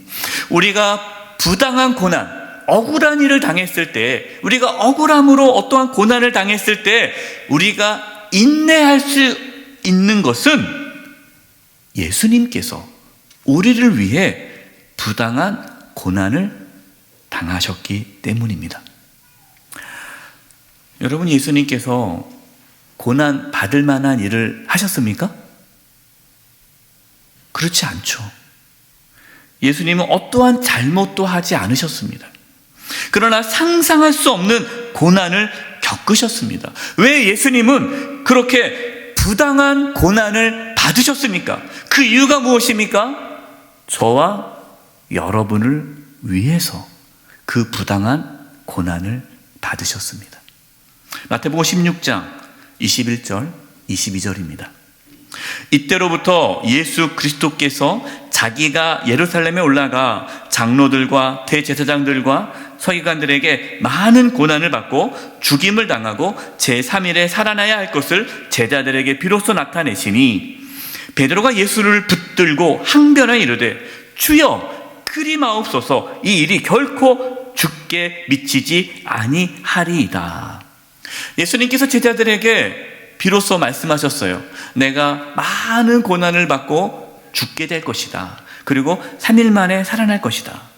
우리가 부당한 고난, 억울한 일을 당했을 때, 우리가 억울함으로 어떠한 고난을 당했을 때 우리가 인내할 수 있는 것은 예수님께서 우리를 위해 부당한 고난을 당하셨기 때문입니다. 여러분, 예수님께서 고난 받을 만한 일을 하셨습니까? 그렇지 않죠. 예수님은 어떠한 잘못도 하지 않으셨습니다. 그러나 상상할 수 없는 고난을 겪으셨습니다. 왜 예수님은 그렇게 부당한 고난을 받으셨습니까? 그 이유가 무엇입니까? 저와 여러분을 위해서 그 부당한 고난을 받으셨습니다. 마태복음 16장 21절 22절입니다. 이때로부터 예수 그리스도께서 자기가 예루살렘에 올라가 장로들과 대제사장들과 서기관들에게 많은 고난을 받고 죽임을 당하고 제3일에 살아나야 할 것을 제자들에게 비로소 나타내시니 베드로가 예수를 붙들고 항변하여 이르되 주여 그리 마옵소서, 이 일이 결코 죽게 미치지 아니하리이다. 예수님께서 제자들에게 비로소 말씀하셨어요. 내가 많은 고난을 받고 죽게 될 것이다. 그리고 3일 만에 살아날 것이다.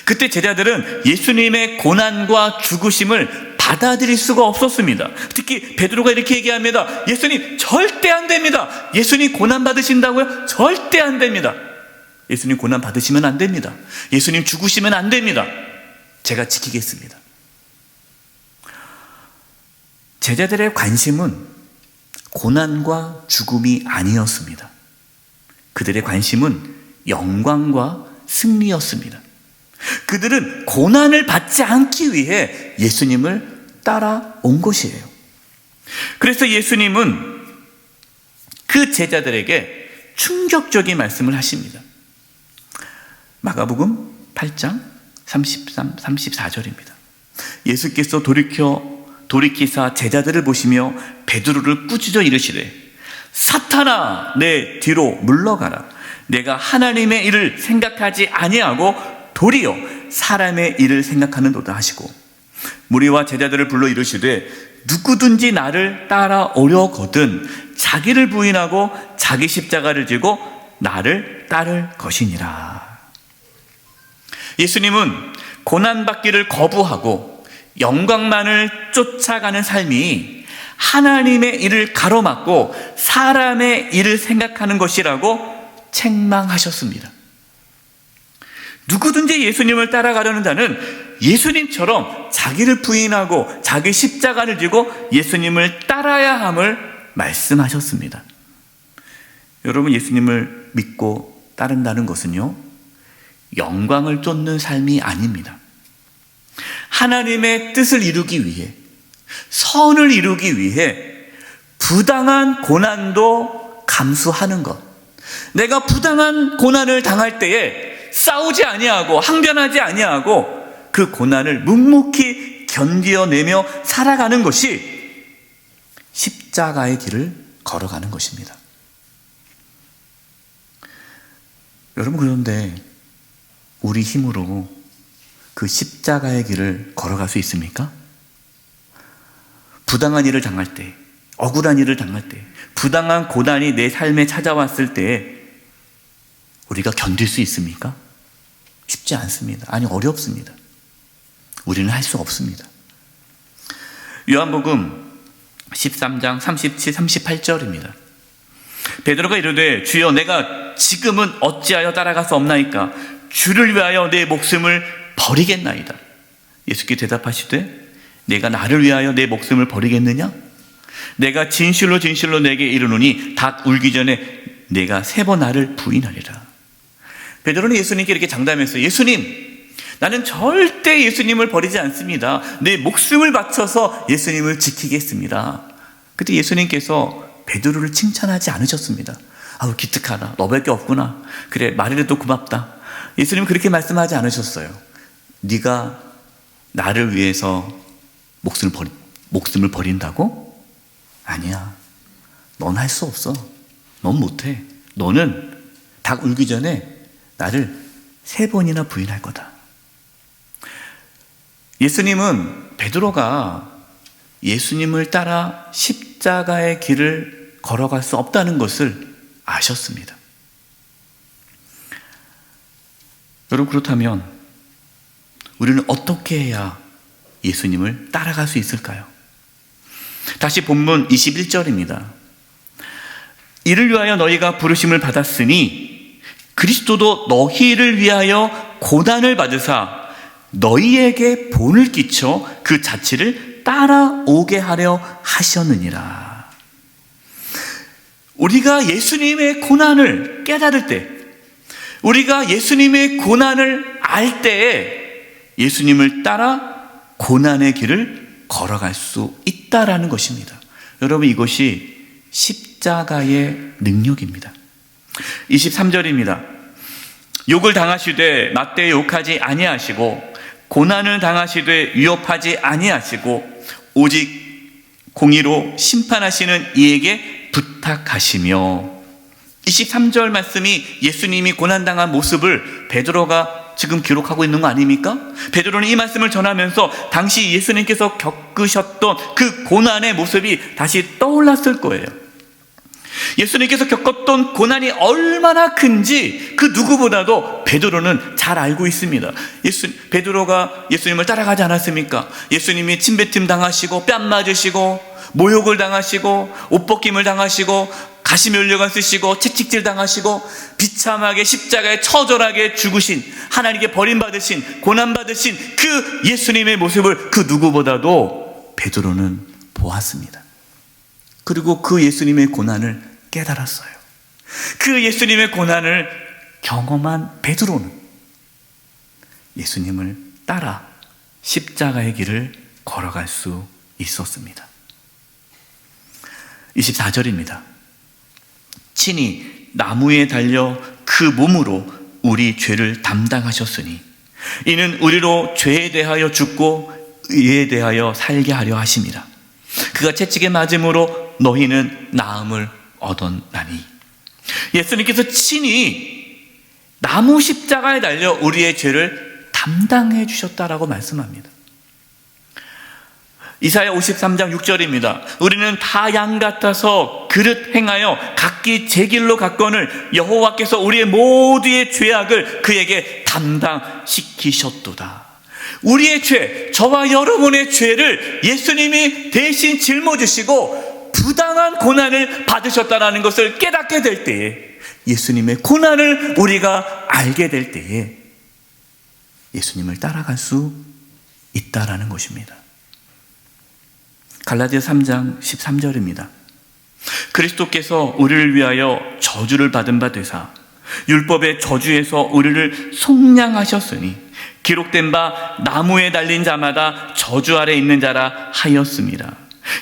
그때 제자들은 예수님의 고난과 죽으심을 받아들일 수가 없었습니다. 특히 베드로가 이렇게 얘기합니다. 예수님 절대 안 됩니다. 예수님 고난 받으신다고요? 절대 안 됩니다. 예수님 고난 받으시면 안 됩니다. 예수님 죽으시면 안 됩니다. 제가 지키겠습니다. 제자들의 관심은 고난과 죽음이 아니었습니다. 그들의 관심은 영광과 승리였습니다. 그들은 고난을 받지 않기 위해 예수님을 따라온 것이에요. 그래서 예수님은 그 제자들에게 충격적인 말씀을 하십니다. 마가복음 8장 33, 34절입니다. 예수께서 돌이키사 제자들을 보시며 베드로를 꾸짖어 이르시되 사탄아 내 뒤로 물러가라. 내가 하나님의 일을 생각하지 아니하고 도리어 사람의 일을 생각하는도다 하시고 무리와 제자들을 불러 이르시되 누구든지 나를 따라오려거든 자기를 부인하고 자기 십자가를 지고 나를 따를 것이니라. 예수님은 고난받기를 거부하고 영광만을 쫓아가는 삶이 하나님의 일을 가로막고 사람의 일을 생각하는 것이라고 책망하셨습니다. 누구든지 예수님을 따라가려는 자는 예수님처럼 자기를 부인하고 자기 십자가를 지고 예수님을 따라야 함을 말씀하셨습니다. 여러분, 예수님을 믿고 따른다는 것은요, 영광을 쫓는 삶이 아닙니다. 하나님의 뜻을 이루기 위해, 선을 이루기 위해 부당한 고난도 감수하는 것. 내가 부당한 고난을 당할 때에 싸우지 아니하고 항변하지 아니하고 그 고난을 묵묵히 견디어내며 살아가는 것이 십자가의 길을 걸어가는 것입니다. 여러분, 그런데 우리 힘으로 그 십자가의 길을 걸어갈 수 있습니까? 부당한 일을 당할 때, 억울한 일을 당할 때, 부당한 고난이 내 삶에 찾아왔을 때 우리가 견딜 수 있습니까? 쉽지 않습니다. 아니, 어렵습니다. 우리는 할 수 없습니다. 요한복음 13장 37, 38절입니다. 베드로가 이르되 주여 내가 지금은 어찌하여 따라갈 수 없나이까? 주를 위하여 내 목숨을 버리겠나이다. 예수께서 대답하시되 내가 나를 위하여 내 목숨을 버리겠느냐? 내가 진실로 진실로 내게 이르노니 닭 울기 전에 내가 3번 나를 부인하리라. 베드로는 예수님께 이렇게 장담했어요. 예수님, 나는 절대 예수님을 버리지 않습니다. 내 목숨을 바쳐서 예수님을 지키겠습니다. 그때 예수님께서 베드로를 칭찬하지 않으셨습니다. 아우 기특하다. 너밖에 없구나. 그래 말이라도 고맙다. 예수님은 그렇게 말씀하지 않으셨어요. 네가 나를 위해서 목숨을 버린다고? 아니야. 넌 할 수 없어. 넌 못해. 너는 닭 울기 전에 나를 3번이나 부인할 거다. 예수님은 베드로가 예수님을 따라 십자가의 길을 걸어갈 수 없다는 것을 아셨습니다. 여러분, 그렇다면 우리는 어떻게 해야 예수님을 따라갈 수 있을까요? 다시 본문 21절입니다. 이를 위하여 너희가 부르심을 받았으니 그리스도도 너희를 위하여 고난을 받으사 너희에게 본을 끼쳐 그 자취를 따라오게 하려 하셨느니라. 우리가 예수님의 고난을 깨달을 때, 우리가 예수님의 고난을 알 때에 예수님을 따라 고난의 길을 걸어갈 수 있다라는 것입니다. 여러분, 이것이 십자가의 능력입니다. 23절입니다. 욕을 당하시되 맞대 욕하지 아니하시고 고난을 당하시되 위협하지 아니하시고 오직 공의로 심판하시는 이에게 부탁하시며. 23절 말씀이 예수님이 고난당한 모습을 베드로가 지금 기록하고 있는 거 아닙니까? 베드로는 이 말씀을 전하면서 당시 예수님께서 겪으셨던 그 고난의 모습이 다시 떠올랐을 거예요. 예수님께서 겪었던 고난이 얼마나 큰지 그 누구보다도 베드로는 잘 알고 있습니다. 베드로가 예수님을 따라가지 않았습니까? 예수님이 침뱉음 당하시고 뺨 맞으시고 모욕을 당하시고 옷 벗김을 당하시고 가시면류관 쓰시고 채찍질 당하시고 비참하게 십자가에 처절하게 죽으신, 하나님께 버림받으신, 고난받으신 그 예수님의 모습을 그 누구보다도 베드로는 보았습니다. 그리고 그 예수님의 고난을 깨달았어요. 그 예수님의 고난을 경험한 베드로는 예수님을 따라 십자가의 길을 걸어갈 수 있었습니다. 24절입니다. 친히 나무에 달려 그 몸으로 우리 죄를 담당하셨으니 이는 우리로 죄에 대하여 죽고 의에 대하여 살게 하려 하심이라. 그가 채찍에 맞음으로 너희는 나음을 얻었나니. 예수님께서 친히 나무 십자가에 달려 우리의 죄를 담당해 주셨다라고 말씀합니다. 이사야 53장 6절입니다. 우리는 다 양 같아서 그릇 행하여 각기 제 길로 갔거늘 여호와께서 우리의 모두의 죄악을 그에게 담당시키셨도다. 우리의 죄, 저와 여러분의 죄를 예수님이 대신 짊어지시고 부당한 고난을 받으셨다는 것을 깨닫게 될 때에, 예수님의 고난을 우리가 알게 될 때에 예수님을 따라갈 수 있다라는 것입니다. 갈라디아 3장 13절입니다. 그리스도께서 우리를 위하여 저주를 받은 바 되사 율법의 저주에서 우리를 속량하셨으니 기록된 바 나무에 달린 자마다 저주 아래 있는 자라 하였습니다.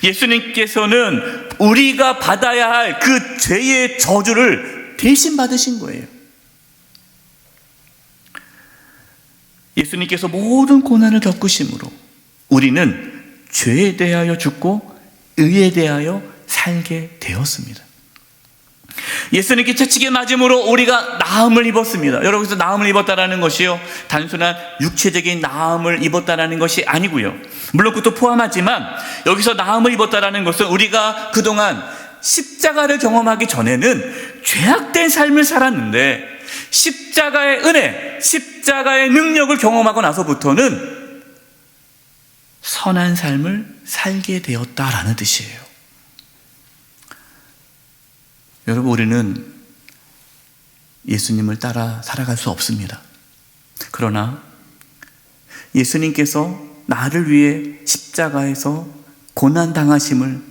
예수님께서는 우리가 받아야 할 그 죄의 저주를 대신 받으신 거예요. 예수님께서 모든 고난을 겪으심으로 우리는 죄에 대하여 죽고 의에 대하여 살게 되었습니다. 예수님께 채찍에 맞음으로 우리가 나음을 입었습니다. 여러분께서 나음을 입었다라는 것이요, 단순한 육체적인 나음을 입었다라는 것이 아니고요, 물론 그것도 포함하지만 여기서 나음을 입었다라는 것은 우리가 그동안 십자가를 경험하기 전에는 죄악된 삶을 살았는데 십자가의 은혜, 십자가의 능력을 경험하고 나서부터는 선한 삶을 살게 되었다라는 뜻이에요. 여러분, 우리는 예수님을 따라 살아갈 수 없습니다. 그러나 예수님께서 나를 위해 십자가에서 고난당하심을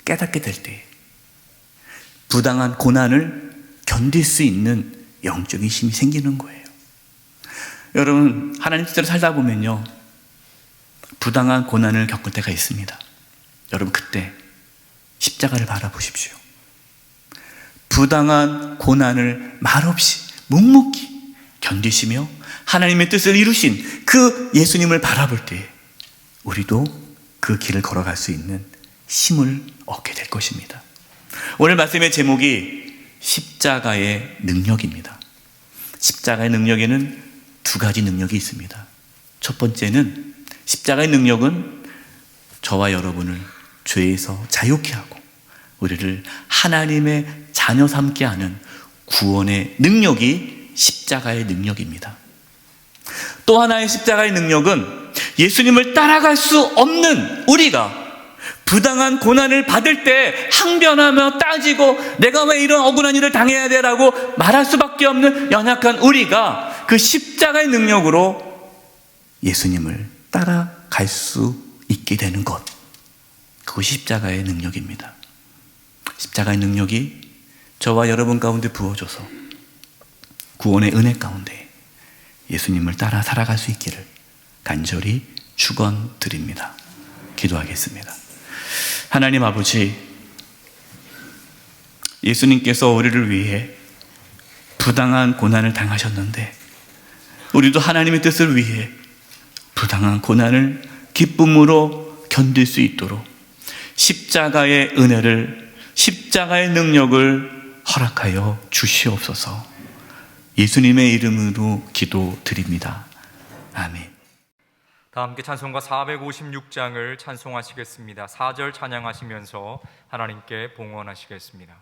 깨닫게 될 때 부당한 고난을 견딜 수 있는 영적인 힘이 생기는 거예요. 여러분, 하나님 뜻대로 살다 보면요, 부당한 고난을 겪을 때가 있습니다. 여러분, 그때 십자가를 바라보십시오. 부당한 고난을 말없이 묵묵히 견디시며 하나님의 뜻을 이루신 그 예수님을 바라볼 때 우리도 그 길을 걸어갈 수 있는 힘을 얻게 될 것입니다. 오늘 말씀의 제목이 십자가의 능력입니다. 십자가의 능력에는 두 가지 능력이 있습니다. 첫 번째는 십자가의 능력은 저와 여러분을 죄에서 자유케 하고 우리를 하나님의 자녀 삼게 하는 구원의 능력이 십자가의 능력입니다. 또 하나의 십자가의 능력은 예수님을 따라갈 수 없는 우리가 부당한 고난을 받을 때 항변하며 따지고 내가 왜 이런 억울한 일을 당해야 돼? 라고 말할 수밖에 없는 연약한 우리가 그 십자가의 능력으로 예수님을 따라갈 수 있게 되는 것, 그것이 십자가의 능력입니다. 십자가의 능력이 저와 여러분 가운데 부어져서 구원의 은혜 가운데 예수님을 따라 살아갈 수 있기를 간절히 축원드립니다. 기도하겠습니다. 하나님 아버지, 예수님께서 우리를 위해 부당한 고난을 당하셨는데 우리도 하나님의 뜻을 위해 부당한 고난을 기쁨으로 견딜 수 있도록 십자가의 은혜를, 십자가의 능력을 허락하여 주시옵소서. 예수님의 이름으로 기도드립니다. 아멘. 다 함께 찬송가 456장을 찬송하시겠습니다. 4절 찬양하시면서 하나님께 봉헌하시겠습니다.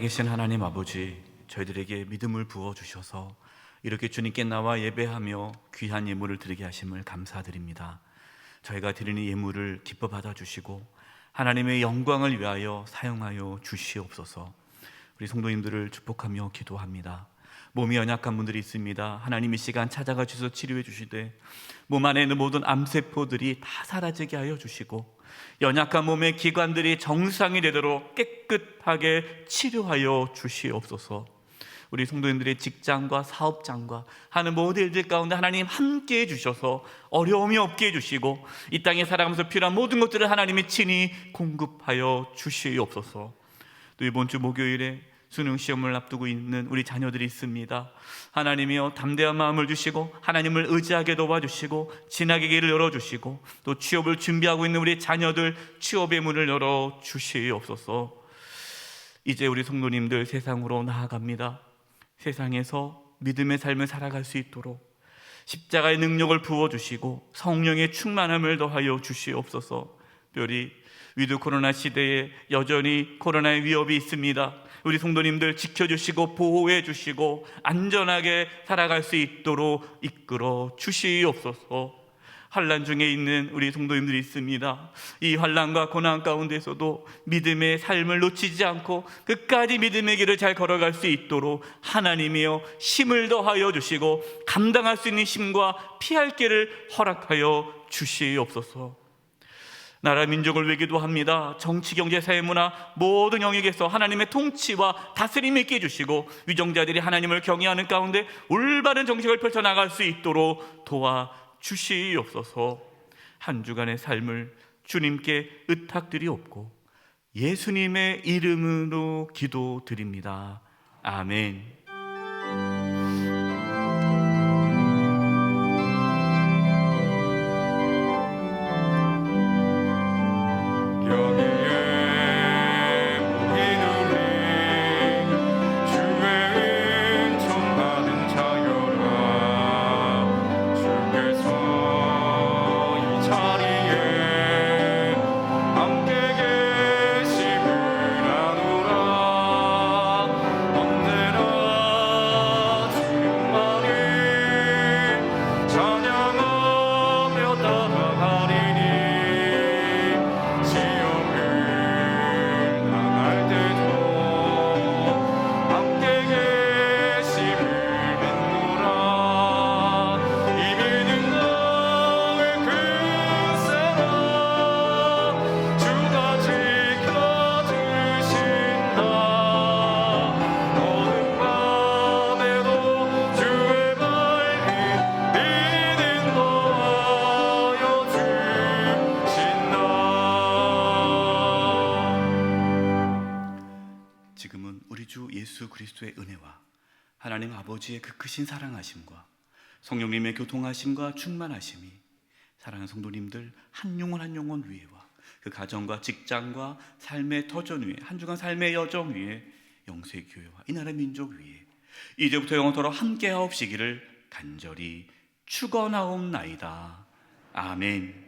살아계신 하나님 아버지, 저희들에게 믿음을 부어주셔서 이렇게 주님께 나와 예배하며 귀한 예물을 드리게 하심을 감사드립니다. 저희가 드리는 예물을 기뻐 받아주시고 하나님의 영광을 위하여 사용하여 주시옵소서. 우리 성도님들을 축복하며 기도합니다. 몸이 연약한 분들이 있습니다. 하나님 이 시간 찾아가 주셔서 치료해 주시되 몸 안에 있는 모든 암세포들이 다 사라지게 하여 주시고 연약한 몸의 기관들이 정상이 되도록 깨끗하게 치료하여 주시옵소서. 우리 성도님들의 직장과 사업장과 하는 모든 일들 가운데 하나님 함께 해주셔서 어려움이 없게 해주시고 이 땅에 살아가면서 필요한 모든 것들을 하나님이 친히 공급하여 주시옵소서. 또 이번 주 목요일에 수능 시험을 앞두고 있는 우리 자녀들이 있습니다. 하나님이여 담대한 마음을 주시고 하나님을 의지하게 도와주시고 진학의 길을 열어주시고 또 취업을 준비하고 있는 우리 자녀들 취업의 문을 열어주시옵소서. 이제 우리 성도님들 세상으로 나아갑니다. 세상에서 믿음의 삶을 살아갈 수 있도록 십자가의 능력을 부어주시고 성령의 충만함을 더하여 주시옵소서. 특별히 위드 코로나 시대에 여전히 코로나의 위협이 있습니다. 우리 성도님들 지켜주시고 보호해 주시고 안전하게 살아갈 수 있도록 이끌어 주시옵소서. 환난 중에 있는 우리 성도님들이 있습니다. 이 환난과 고난 가운데서도 믿음의 삶을 놓치지 않고 끝까지 믿음의 길을 잘 걸어갈 수 있도록 하나님이여 힘을 더하여 주시고 감당할 수 있는 힘과 피할 길을 허락하여 주시옵소서. 나라 민족을 위해 기도합니다. 정치, 경제, 사회, 문화 모든 영역에서 하나님의 통치와 다스림을 있게 해주시고 위정자들이 하나님을 경외하는 가운데 올바른 정책을 펼쳐나갈 수 있도록 도와주시옵소서. 한 주간의 삶을 주님께 의탁드리옵고 예수님의 이름으로 기도드립니다. 아멘. 지금은 우리 주 예수 그리스도의 은혜와 하나님 아버지의 그 크신 사랑하심과 성령님의 교통하심과 충만하심이 사랑하는 성도님들 한 영혼 한 영혼 위에와 그 가정과 직장과 삶의 터전 위에 한 주간 삶의 여정 위에 영세교회와 이 나라 민족 위에 이제부터 영원토록 함께하옵시기를 간절히 축원하옵나이다. 아멘.